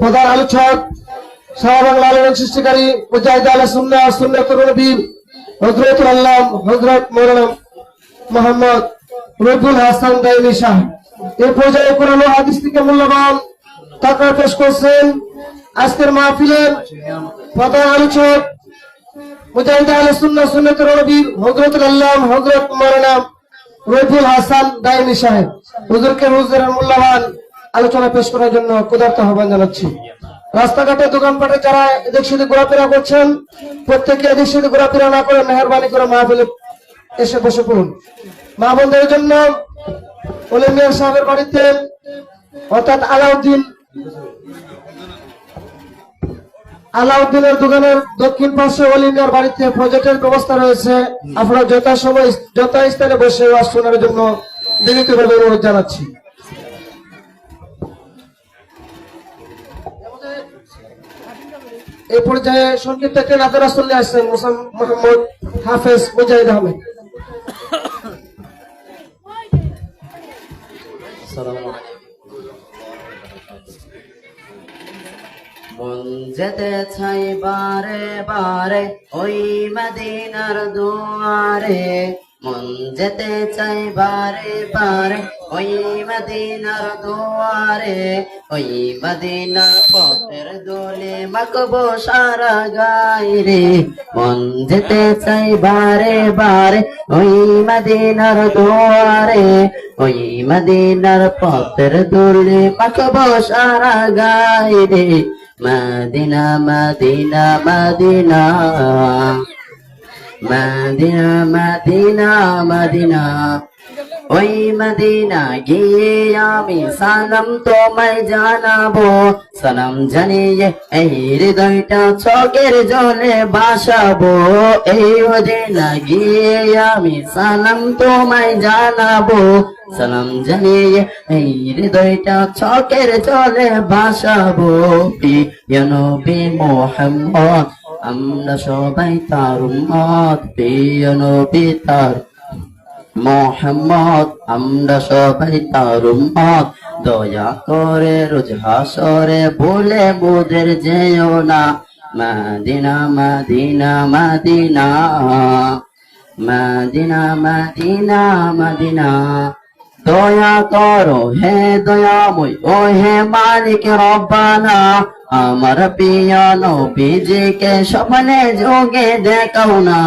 প্রধান আলোচক সারা বাংলা আলোড়ন সৃষ্টিকারী মুজাহিদ আলে সুন্নাহ সুন্নাতুর নবী হযরতুল আল্লাম হযরত মাওলানা মোহাম্মদ রবিউল হাসান দাইমি সাহেব এই পর্যায়ে কোরআন ও হাদিস থেকে মূল্যবান তাকরার পেশ করছেন। আজকের মাহফিলের প্রধান আলোচক মুজাহিদ আলে সুন্নাহ সুন্নাতুর নবী হযরতুল আল্লাম হযরত মাওলানা রবিউল হাসান দাইমি সাহেব হুজুরকে হুজুরের মূল্যবান আলোচনা পেশ করার জন্য ক্ষুধার্ত আহ্বান জানাচ্ছি। রাস্তাঘাটে দোকানপাটে যারা এদিক সেদিক ঘোরাফেরা করছেন প্রত্যেকে এদিক সেদিক ঘোরাফেরা না করে মেহরবানি করে মাহফিলে এসে বসে পড়ুন। মা বোনদের জন্য ওলি মিয়া সাহেবের বাড়িতে অর্থাৎ আলাউদ্দিনের দোকানের দক্ষিণ পাশে ওলি মিয়ার বাড়িতে প্রজেক্টের ব্যবস্থা রয়েছে। আপনারা যথাস্থানে বসে ওয়াজ শোনার জন্য বিনীতভাবে অনুরোধ জানাচ্ছি। এই পর্যায়ে সংক্ষিপ্ত একটি নাতের আসর নিয়ে আসছেন মোহাম্মদ হাফেজ মুজাহিদ আহমেদ। মন যেতে চাই বারে বারে ওই মদিনার দুয়ারে, মন যেতে চাই বারে বারে ওই মদিনার দুয়ারে, ওই মদিনার পথের দোলে মাখবো সারা গায়ে রে। মন যেতে চাই বারে বারে ওই মদিনার দুয়ারে, ওই মদিনার পথের দোলে মাখবো সারা গায়ে রে। মদিনা মদিনা মদিনা মদিনা মদিনা মদিনা, ওই মদিনা গিয়ে আমি সালাম তোমায় জানাবো, সালাম জানিয়ে এই হৃদয়টা চোখের জলে ভাসাবো। এই মদিনা গিয়ে আমি সালাম তোমায় জানাবো, সালাম জানিয়ে এই হৃদয়টা চোখের জলে ভাসাবো। প্রিয় নবী মুহাম্মদ আমরা সবাই তার উম্মত, প্রিয় নবী তার মুহাম্মদ আমরা সবাই তার উম্মত। দয়া করে রোজ হাসরে বলে মোদের যেও না, মদিনা মদিনা মদিনা মদিনা মদিনা মদিনা। দয়া করো হে দয়াময় ও হে মালিক রব্বানা, আমার প্রিয় নবীজিকে স্বপ্নে যোগে দেখাও না।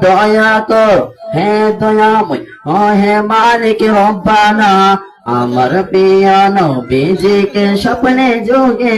দয়া করো হে দয়াময় ও হে মালিক রব্বানা, আমার প্রিয় নবীজিকে স্বপ্নে যোগে